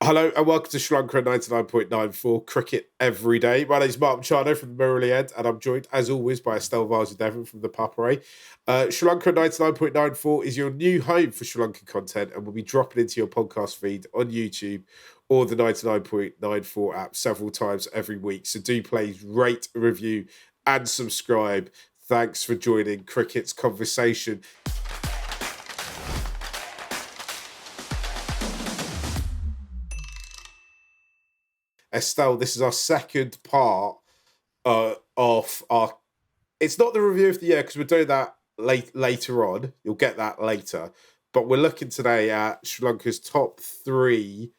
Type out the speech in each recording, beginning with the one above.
Hello and welcome to Sri Lanka 99.94 Cricket Every Day. My name is Mark Machado from the Mirrorly End, and I'm joined, as always, by Estelle Devon from the Paparay. Sri Lanka 99.94 is your new home for Sri Lankan content and will be dropping into your podcast feed on YouTube or the 99.94 app several times every week. So do please rate, review, and subscribe. Thanks for joining Cricket's Conversation. Estelle, this is our second part of our... It's not the review of the year because we're doing that later on. You'll get that later. But we're looking today at Sri Lanka's top 3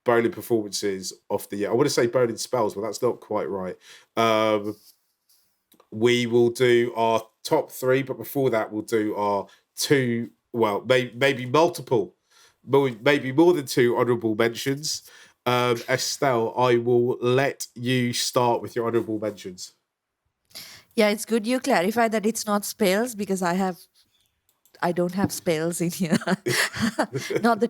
bowling performances of the year. I want to say bowling spells, but that's not quite right. We will do our top 3, but before that, we'll do our 2, well, maybe multiple, maybe more than 2 honourable mentions. Estelle, I will let you start with your honourable mentions. Yeah, it's good you clarify that it's not spells because I don't have spells in here. Not the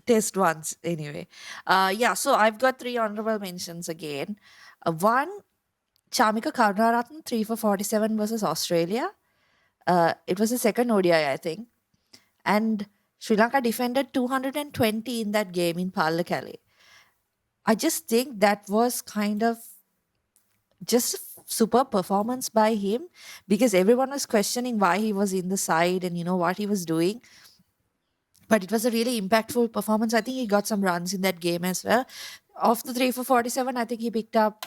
test ones anyway. So I've got 3 honorable mentions again. One, Chamika Karunaratne, 3 for 47 versus Australia. It was the second ODI, I think. And Sri Lanka defended 220 in that game in Pallekele. I just think that was kind of just a super performance by him because everyone was questioning why he was in the side and what he was doing. But it was a really impactful performance. I think he got some runs in that game as well. Of the 3 for 47, I think he picked up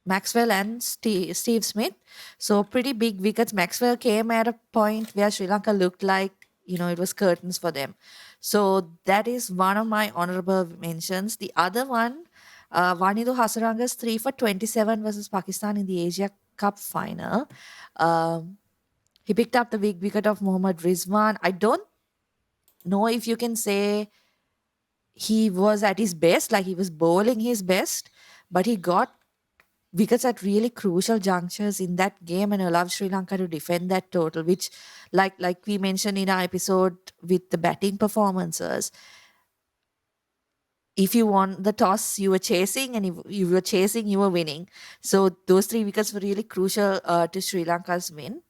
Maxwell and Steve Smith. So pretty big wickets. Maxwell came at a point where Sri Lanka looked like, it was curtains for them. So that is one of my honorable mentions. The other one, Wanindu Hasaranga's 3 for 27 versus Pakistan in the Asia Cup final. He picked up the big wicket of Mohammad Rizwan. I don't know if you can say he was at his best, like he was bowling his best, but he got wickets at really crucial junctures in that game and allowed Sri Lanka to defend that total, which like we mentioned in our episode with the batting performances, if you won the toss, you were chasing, and if you were chasing, you were winning. So those 3 wickets were really crucial to Sri Lanka's win.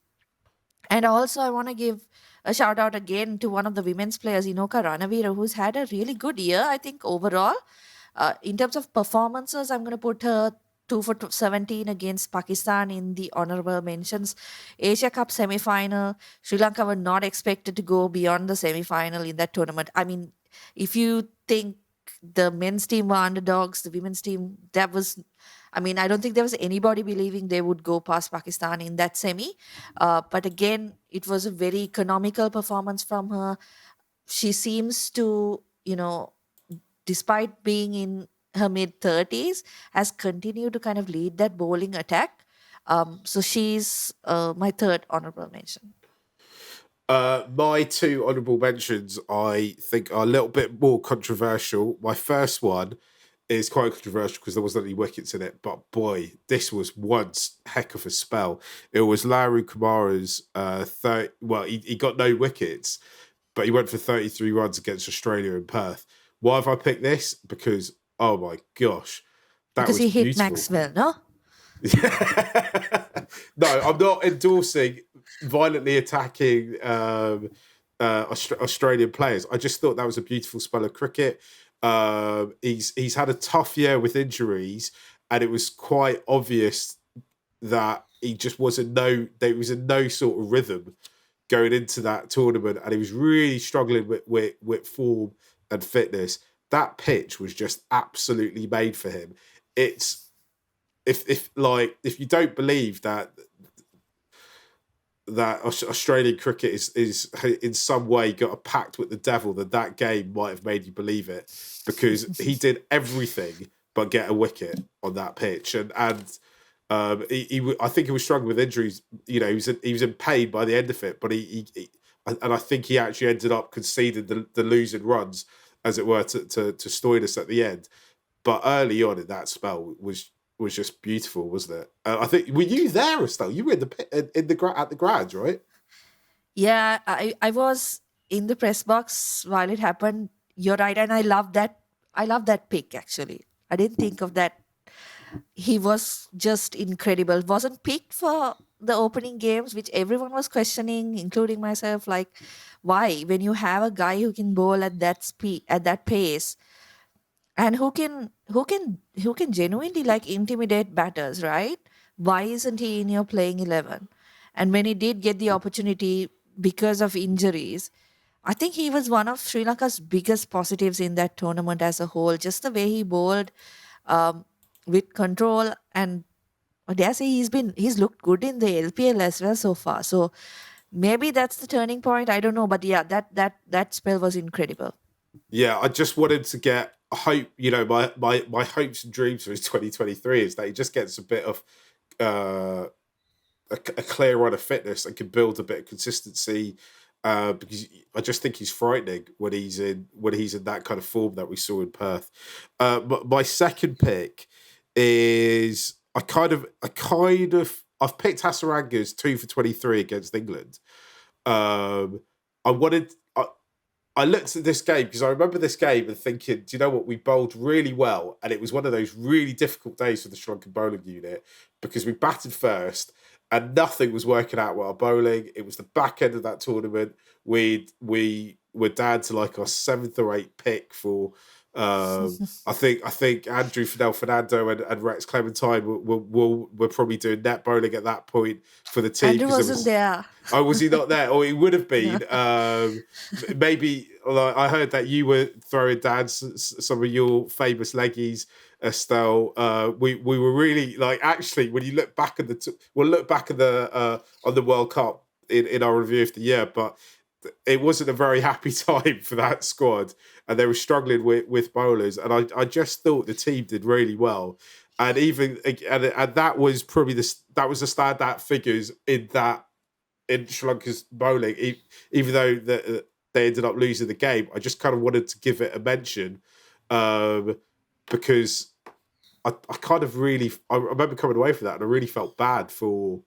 And also, I want to give a shout out again to one of the women's players, Inoka Ranavira, who's had a really good year, I think, overall. In terms of performances, I'm going to put her 2 for 17 against Pakistan in the honorable mentions. Asia Cup semi-final, Sri Lanka were not expected to go beyond the semi-final in that tournament. I mean, if you think the men's team were underdogs, the women's team, I don't think there was anybody believing they would go past Pakistan in that semi. But again, it was a very economical performance from her. She seems to, despite being in her mid-30s, has continued to kind of lead that bowling attack. So she's my 3rd honorable mention. My 2 honourable mentions, I think, are a little bit more controversial. My first one is quite controversial because there wasn't any wickets in it, but boy, this was one heck of a spell. It was Lauru Kumara's he got no wickets, but he went for 33 runs against Australia in Perth. Why have I picked this? Because, oh my gosh, because he hit beautiful. Maxwell, no? No, I'm not endorsing violently attacking Australian players. I just thought that was a beautiful spell of cricket. He's had a tough year with injuries, and it was quite obvious that he just was in no sort of rhythm going into that tournament, and he was really struggling with form and fitness. That pitch was just absolutely made for him. It's if you don't believe that Australian cricket is in some way got a pact with the devil, then that game might have made you believe it, because he did everything but get a wicket on that pitch, and I think he was struggling with injuries. He was in pain by the end of it, but I think he actually ended up conceding the losing runs, as it were, to Stoinis at the end. But early on in that spell was just beautiful, wasn't it? I think, were you there, Estelle? You were at the Grange, right? Yeah, I was in the press box while it happened. You're right, and I love that love that pick actually. I didn't think of that. He was just incredible. Wasn't picked for the opening games, which everyone was questioning, including myself. Like, why? When you have a guy who can bowl at that speed, at that pace, and who can genuinely like intimidate batters, right? Why isn't he in your playing 11? And when he did get the opportunity because of injuries, I think he was one of Sri Lanka's biggest positives in that tournament as a whole. Just the way he bowled, um, with control, and I dare say he's looked good in the LPL as well so far. So maybe that's the turning point. I don't know, but yeah, that spell was incredible. Yeah, I just wanted to get hope. My hopes and dreams for his 2023 is that he just gets a bit of uh, a clear run of fitness and can build a bit of consistency. Because I just think he's frightening when he's in that kind of form that we saw in Perth. My second pick is I've picked Hasaranga's 2 for 23 against England. Um, I wanted. I looked at this game because I remember this game and thinking, do you know what? We bowled really well. And it was one of those really difficult days for the Sri Lankan bowling unit because we batted first and nothing was working out with our bowling. It was the back end of that tournament. We were down to like our 7th or 8th pick for. I think Andrew Fidel Fernando and Rex Clementine were probably doing net bowling at that point for the team. Andrew wasn't there. Oh, was he not there? Or he would have been. No. Maybe like, I heard that you were throwing down some of your famous leggies, Estelle. We were really like actually when you look back at we'll look back at the on the World Cup in our review of the year, but it wasn't a very happy time for that squad, and they were struggling with bowlers. And I just thought the team did really well, and that was probably the standout figures in Sri Lanka's bowling, even though they ended up losing the game. I just kind of wanted to give it a mention because I remember coming away from that and I really felt bad for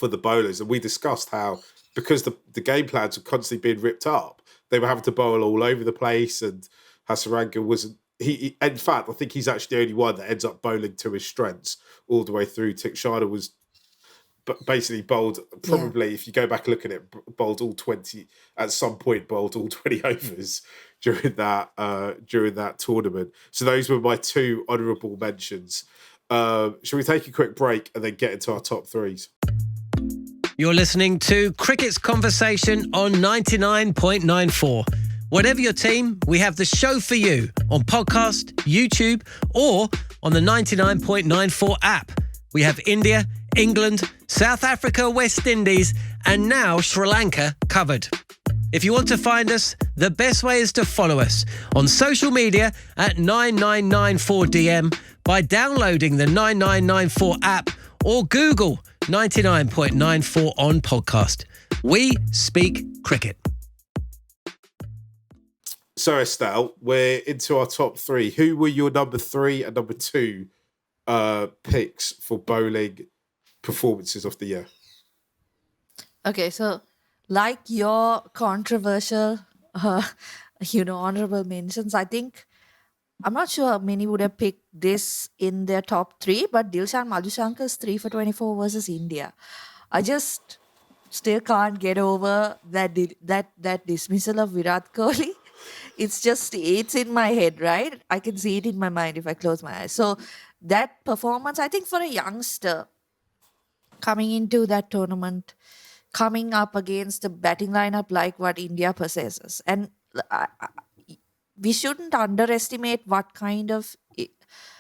the bowlers. And we discussed how because the game plans were constantly being ripped up, they were having to bowl all over the place, and Hasaranga wasn't. In fact, I think he's actually the only one that ends up bowling to his strengths all the way through. Tikshana was basically bowled probably, if you go back and look at it, bowled all 20 at some point, bowled all 20 overs during that tournament. So those were my 2 honourable mentions. Shall we take a quick break and then get into our top 3s? You're listening to Cricket's Conversation on 99.94. Whatever your team, we have the show for you on podcast, YouTube, or on the 99.94 app. We have India, England, South Africa, West Indies, and now Sri Lanka covered. If you want to find us, the best way is to follow us on social media at 9994DM by downloading the 9994 app or Google 99.94 on podcast. We speak cricket. So Estelle, we're into our top 3. Who were your number 3 and number 2 picks for bowling performances of the year? Okay, so like your controversial, honorable mentions, I think I'm not sure many would have picked this in their top 3, but Dilshan Madhushankar's 3 for 24 versus India. I just still can't get over that dismissal of Virat Kohli. It's in my head, right? I can see it in my mind if I close my eyes. So that performance, I think for a youngster coming into that tournament, coming up against a batting lineup like what India possesses, and we shouldn't underestimate what kind of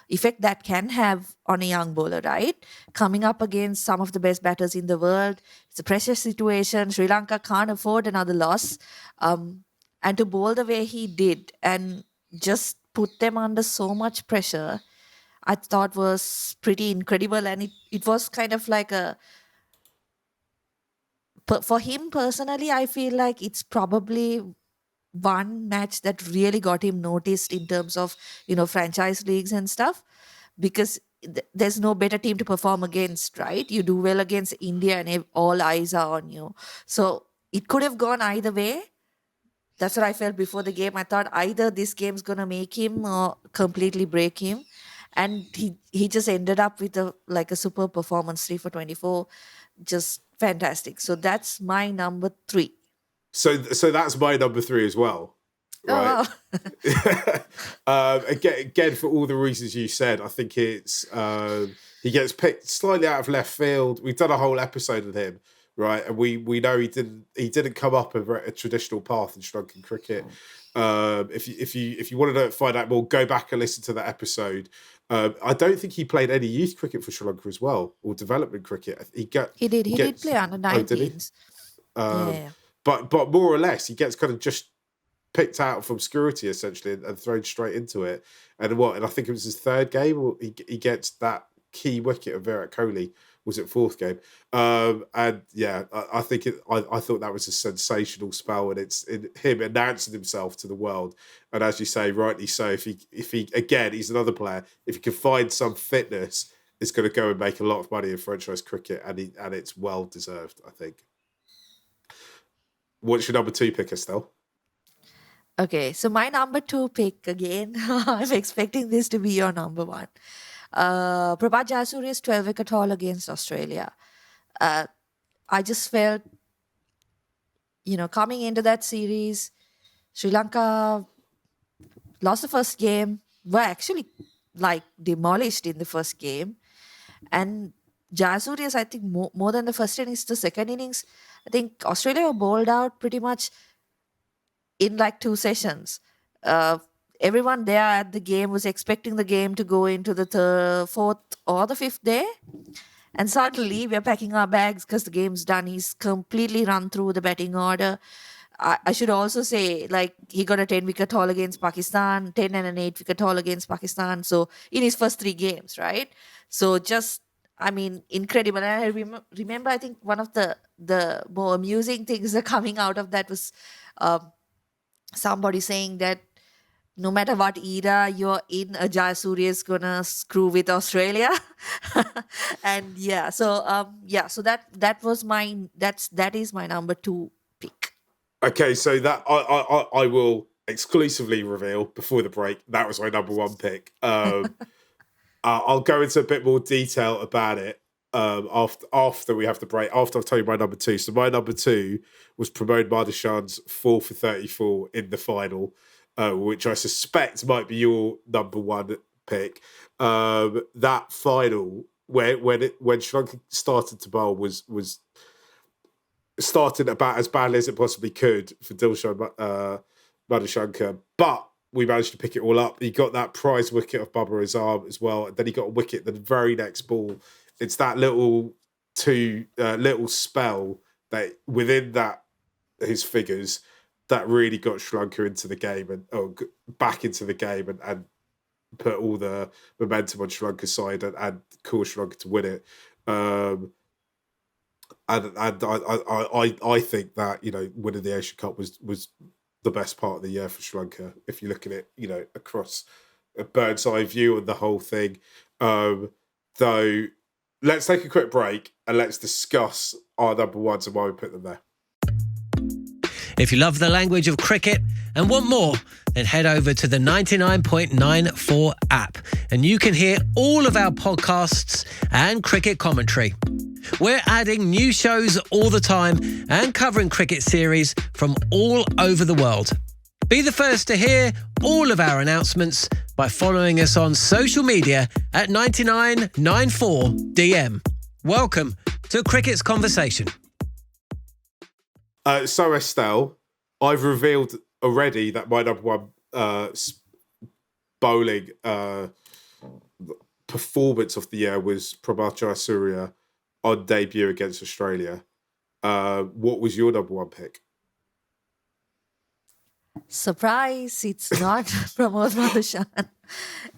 effect that can have on a young bowler, right? Coming up against some of the best batters in the world, it's a pressure situation. Sri Lanka can't afford another loss. And to bowl the way he did and just put them under so much pressure, I thought was pretty incredible. And it was kind of like for him personally, I feel like it's probably one match that really got him noticed in terms of, franchise leagues and stuff, because there's no better team to perform against, right? You do well against India and all eyes are on you. So it could have gone either way. That's what I felt before the game. I thought either this game's gonna make him or completely break him, and he just ended up with a super performance, 3 for 24, just fantastic. So that's my number 3. So that's my number 3 as well, right? Oh wow. Again, for all the reasons you said, I think it's he gets picked slightly out of left field. We've done a whole episode with him, right? And we know he didn't come up a traditional path in Sri Lankan cricket. If you want to find out more, go back and listen to that episode. I don't think he played any youth cricket for Sri Lanka as well, or development cricket. He did play under Oh, did he? 19s. Um, Yeah. but more or less, he gets kind of just picked out of obscurity essentially and thrown straight into it. And I think it was his 3rd game, or he gets that key wicket of Virat Kohli. Was it 4th game? And yeah, I think I thought that was a sensational spell, and it's in him announcing himself to the world. And as you say, rightly so. If he again, he's another player. If he can find some fitness, is going to go and make a lot of money in franchise cricket, and it's well deserved, I think. What's your number 2 pick, Estelle? Okay, so my number 2 pick again. I'm expecting this to be your number 1. Prabhat Jayasurya's 12-wicket haul against Australia. I just felt, coming into that series, Sri Lanka lost the first game, were actually demolished in the first game. And Jayasuria's, I think, more than the first innings, the second innings, I think Australia were bowled out pretty much in 2 sessions. Everyone there at the game was expecting the game to go into the 4th or the 5th day. And suddenly we're packing our bags because the game's done. He's completely run through the batting order. I should also say, he got a 10-wicket haul against Pakistan, 10 and an 8-wicket haul against Pakistan. So in his first 3 games, right? So just, incredible. And I remember, I think one of the more amusing things that coming out of that was somebody saying that no matter what era you're in, a Jayasuriya is gonna screw with Australia. And so that is my number 2 pick. Okay, so that I will exclusively reveal before the break. That was my number 1 pick. I'll go into a bit more detail about it after we have the break. After I've told you my number 2. So my number 2 was Pramod Madushan's 4 for 34 in the final, which I suspect might be your number 1 pick. That final, when Sri Lanka started to bowl, was started about as badly as it possibly could for Dilshan Madushanka, but we managed to pick it all up. He got that prize wicket of Babar Azam as well, and then he got a wicket the very next ball. It's that little spell that within that his figures that really got Sri Lanka into the game and back into the game and put all the momentum on Sri Lanka's side and caused Sri Lanka to win it. And I think that winning the Asian Cup was the best part of the year for Sri Lanka if you look at it across a bird's eye view on the whole thing. Though let's take a quick break and let's discuss our number 1s and why we put them there. If you love the language of cricket and want more, then head over to the 99.94 app and you can hear all of our podcasts and cricket commentary. We're adding new shows all the time and covering cricket series from all over the world. Be the first to hear all of our announcements by following us on social media at 9994DM. Welcome to Cricket's Conversation. So Estelle, I've revealed already that my number 1 bowling performance of the year was Prabhat Jayasuriya on debut against Australia. What was your number 1 pick? Surprise, it's not Pramod Madushan.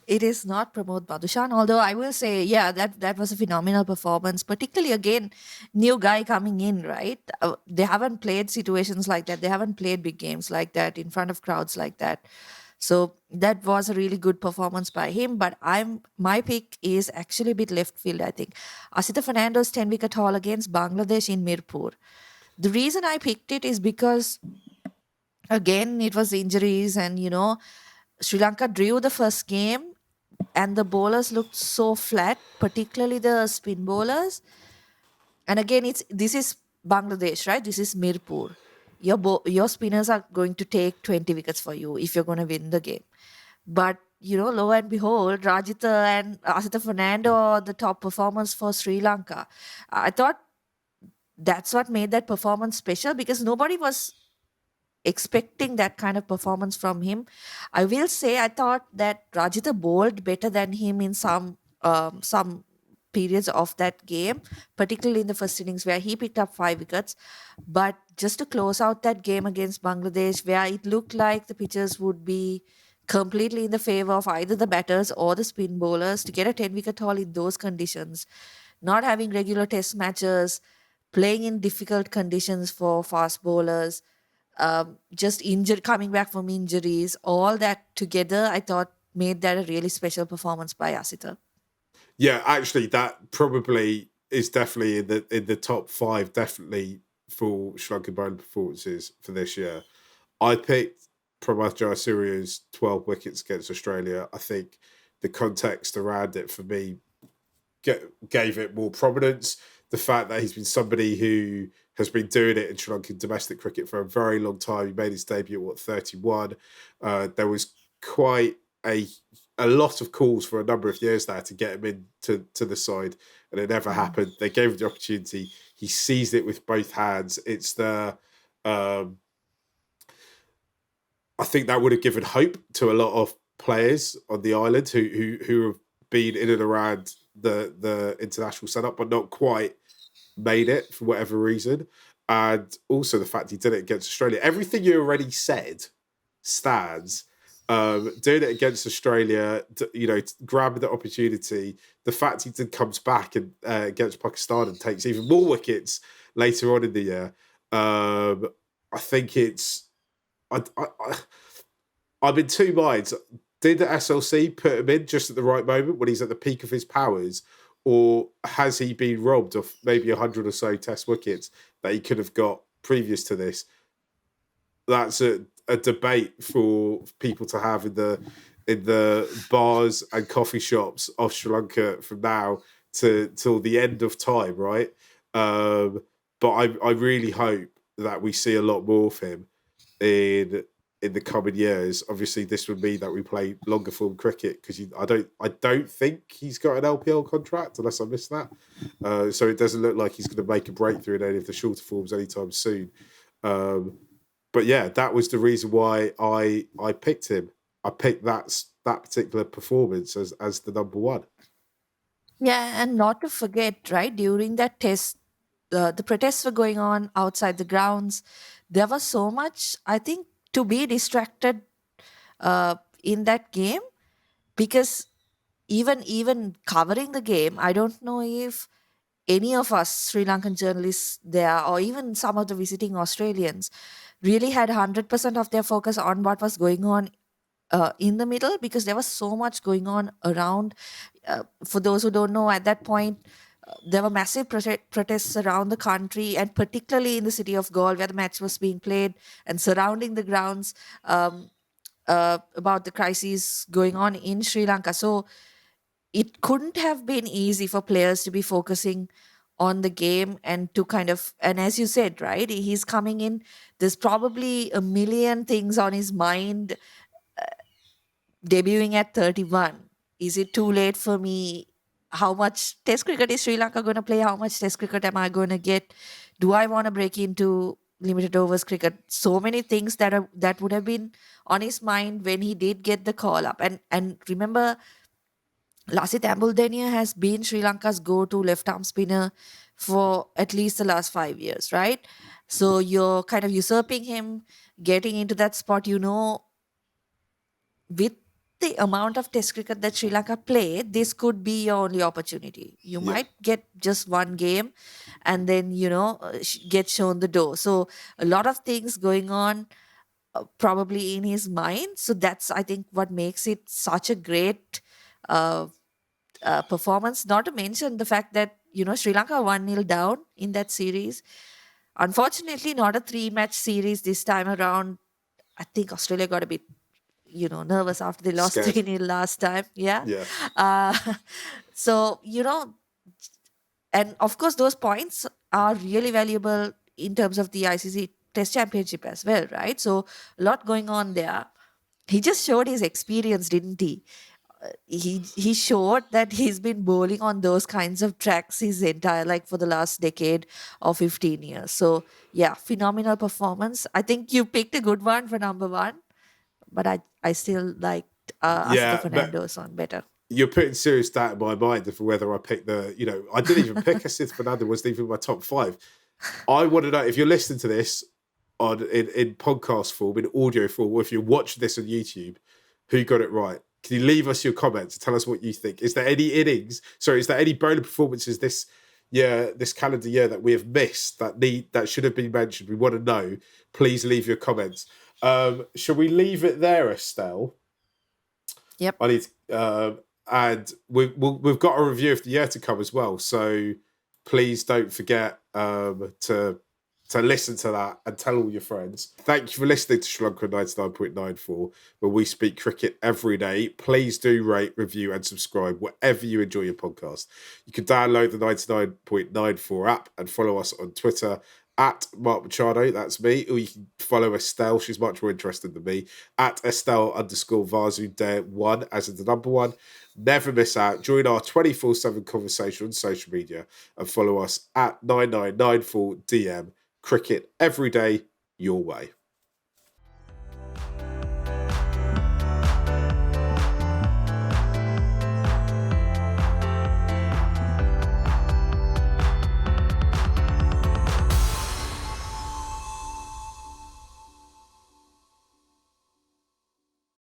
It is not Pramod Madushan, although I will say, that was a phenomenal performance, particularly, again, new guy coming in, right? They haven't played situations like that. They haven't played big games like that in front of crowds like that. So that was a really good performance by him, but my pick is actually a bit left field, I think. Asita Fernando's 10-wicket haul against Bangladesh in Mirpur. The reason I picked it is because again, it was injuries, and Sri Lanka drew the first game, and the bowlers looked so flat, particularly the spin bowlers. And again, this is Bangladesh, right? This is Mirpur. Your spinners are going to take 20 wickets for you if you're going to win the game. But lo and behold, Rajitha and Asita Fernando are the top performers for Sri Lanka. I thought that's what made that performance special, because nobody was expecting that kind of performance from him. I will say I thought that Rajitha bowled better than him in some periods of that game, particularly in the first innings where he picked up 5 wickets. But just to close out that game against Bangladesh, where it looked like the pitches would be completely in the favor of either the batters or the spin bowlers, to get a 10-wicket haul in those conditions, not having regular test matches, playing in difficult conditions for fast bowlers, just injured, coming back from injuries, all that together, I thought made that a really special performance by Asita. Yeah, actually, that probably is definitely in the top five, definitely for Sri Lankan bowling performances for this year. I picked Pramath Jayasurya's 12 wickets against Australia. I think the context around it for me gave it more prominence. The fact that he's been somebody who has been doing it in Sri Lankan domestic cricket for a very long time. He made his debut at 31. There was quite a lot of calls for a number of years there to get him to the side, and it never happened. They gave him the opportunity. He seized it with both hands. It's the I think that would have given hope to a lot of players on the island who have been in and around the international setup, but not quite made it for whatever reason. And also the fact he did it against Australia. Everything you already said stands. Doing it against Australia, grabbing the opportunity. The fact he then comes back and against Pakistan and takes even more wickets later on in the year. I think it's. I'm in two minds. Did the SLC put him in just at the right moment when he's at the peak of his powers, or has he been robbed of maybe 100 or so test wickets that he could have got previous to this? That's a debate for people to have in the bars and coffee shops of Sri Lanka from now till the end of time, right? But I really hope that we see a lot more of him in the coming years. Obviously, this would mean that we play longer form cricket, because I don't think he's got an LPL contract unless I missed that. So it doesn't look like he's going to make a breakthrough in any of the shorter forms anytime soon. But yeah, that was the reason why I picked him. I picked that particular performance as the number one. Yeah, and not to forget, right, during that test, the protests were going on outside the grounds. There was so much, I think, to be distracted in that game, because even covering the game, I don't know if any of us Sri Lankan journalists there, or even some of the visiting Australians, really had 100% of their focus on what was going on in the middle, because there was so much going on around. For those who don't know, at that point, there were massive protests around the country, and particularly in the city of Galle, where the match was being played, and surrounding the grounds, about the crises going on in Sri Lanka. So it couldn't have been easy for players to be focusing on the game, and to kind of, and as you said, right, he's coming in, there's probably a million things on his mind, debuting at 31. Is it too late for me? How much test cricket is Sri Lanka going to play? How much test cricket am I going to get? Do I want to break into limited overs cricket? So many things that would have been on his mind when he did get the call up. And remember, Lasith Ambuldeniya has been Sri Lanka's go-to left-arm spinner for at least the last 5 years, right? So you're kind of usurping him, getting into that spot. With the amount of test cricket that Sri Lanka play, this could be your only opportunity. You Yeah. might get just one game, and then, get shown the door. So a lot of things going on probably in his mind. So that's, I think, what makes it such a great uh, performance. Not to mention the fact that, Sri Lanka 1-0 down in that series. Unfortunately, not a 3-match series this time around. I think Australia got a bit, nervous after they lost Scared. 3-0 last time. Yeah. Yeah. So, and of course, those points are really valuable in terms of the ICC Test Championship as well, right? So, a lot going on there. He just showed his experience, didn't he? He showed that he's been bowling on those kinds of tracks his entire, like, for the last decade or 15 years. So, yeah, phenomenal performance. I think you picked a good one for number one, but I still liked Asika Yeah, but Fernando's one better. you're putting serious doubt in my mind for whether I picked I didn't even pick Estelle Fernando, wasn't even in my top 5. I want to know, if you're listening to this in podcast form, in audio form, or if you watch this on YouTube, who got it right? Can you leave us your comments and tell us what you think? Is there any bowling performances this calendar year that we have missed that should have been mentioned? We want to know. Please leave your comments. Shall we leave it there, Estelle? Yep. I need and we've got a review of the year to come as well. So please don't forget to listen to that and tell all your friends. Thank you for listening to Sri Lankan 99.94, where we speak cricket every day. Please do rate, review, and subscribe wherever you enjoy your podcast. You can download the 99.94 app and follow us on Twitter at Mark Machado, that's me, or you can follow Estelle, she's much more interested than me, at Estelle_Vasu1, as in the number 1. Never miss out. Join our 24/7 conversation on social media and follow us at 9994DM. Cricket every day, your way.